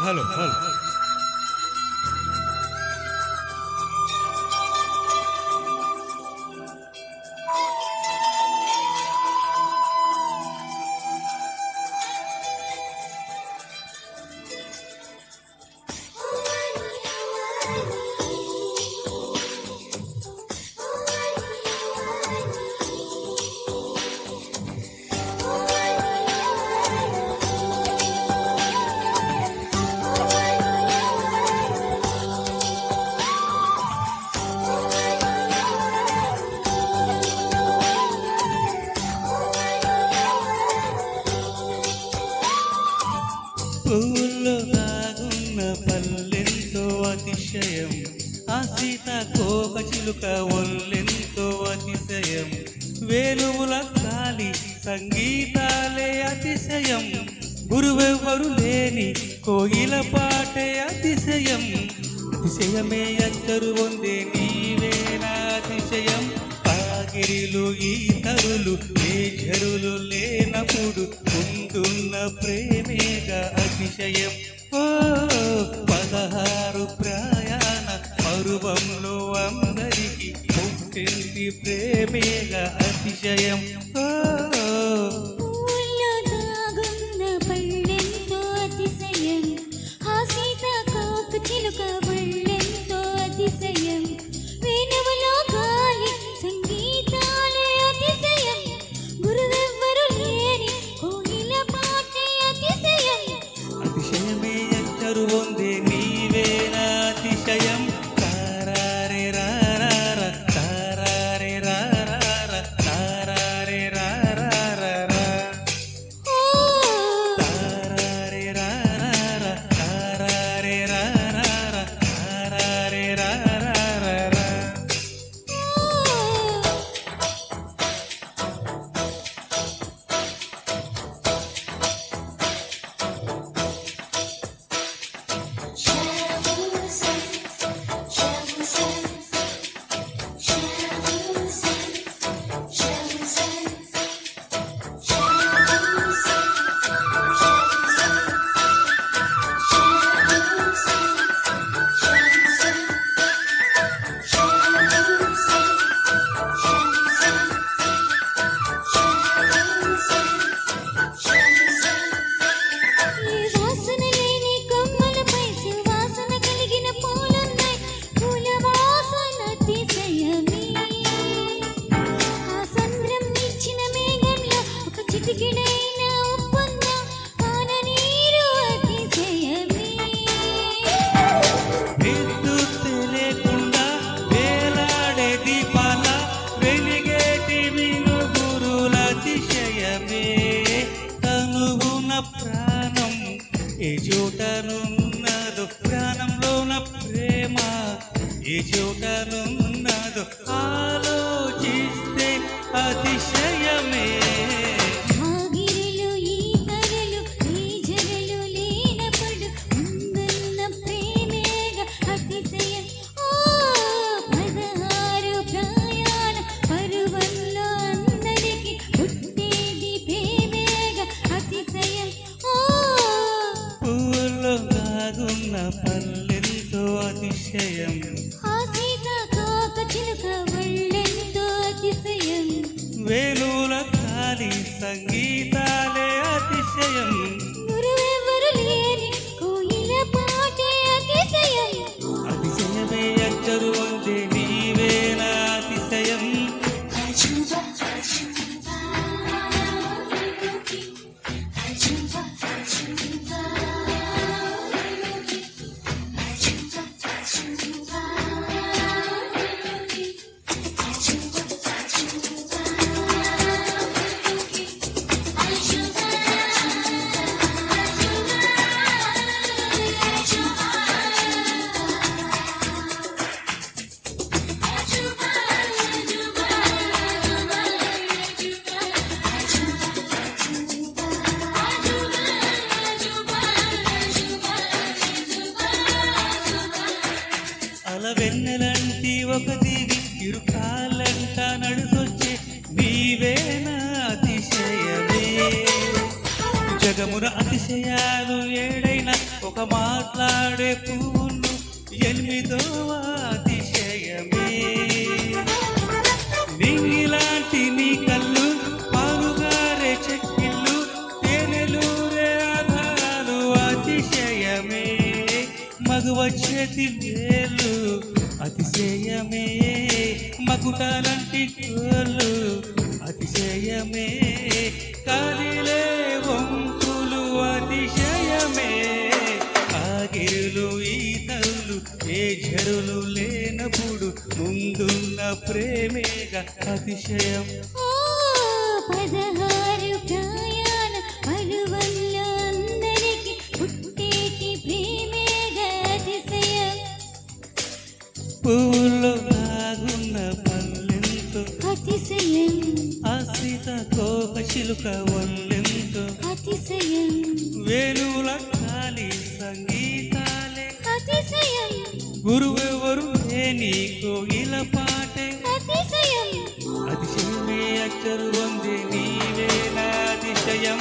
Hello hello పూల్లో దాగున్న పల్లెంతో అతిశయం ఆ సీతాకోక చిలుక ఒళ్ళెంతో అతిశయం వేణువుల గాలి సంగీతాలే అతిశయం గురువెవ్వరు లేని కోయిల పాటే అతిశయం అతిశయమే అచ్చరు పొందే నీవేనా అతిశయం పాగిరిలు ఈతరులు ఏ ఝరులు లేనప్పుడు ఉంటున్న ప్రేమేగా అతిశయం ఓ 16 ప్రయాణ పరువంలో అందరికి పుట్టింది ప్రేమేగా అతిశయం ఓ అతిశయమే అచ్చరు పొందే నీవేనా అతిశయం తారారే రారా తారారే రారా తారారే రారా తారారే రారా తారారే రారా తారారే రారా ప్రాణం ఏ చోటనున్నదో ప్రాణంలోన ప్రేమ ఏ చోటనున్నదో ఆలోచిస్తే అతిశయమే పల్లెంతో అతిశయం వేణువుల గాలి సంగీతాలే అతిశయం అతిశయమే అచ్చరు పొందే నీవేనా అతిశయం వెన్నెలంటి ఒక దివి ఇరుకాలంట నడుసొచ్చే నీవేనా అతిశయమే జగమున అతిశయాలు ఏడైనా ఒక మాట్లాడే పువ్వులు ఎనిమిదవ అతిశయమే. నింగిలాంటి నీ కళ్ళు పాలుగారే చెక్కిళ్ళు తేనెలూరే ఆధారాలు అతిశయమే. మగువ చేతి వేలు అతిశయమే. మకుటాలంటి కోళ్ళు అతిశయమే. కాలిలే వంపులు అతిశయమే. ఆగిరులు ఈతలు ఏ జరులు లేనప్పుడు ముందున్న ప్రేమేగా అతిశయం. 16 ప్రాయాల పరువల్ల అందరికి పుట్టేటి ప్రేమేగా అతిశయం. పూల్లో నాగున్న పల్లెంతో అతిశయం. ఆశ్రిత కోక చిలుక వల్లెంతో అతిశయం. వేణువుల ఖాళీ సంగీతాలే అతిశయం. గురువెవరు లేని కోయిల పాటే అతిశయం. అతిశయమే అచ్చరు వందే నీవే నా అతిశయం.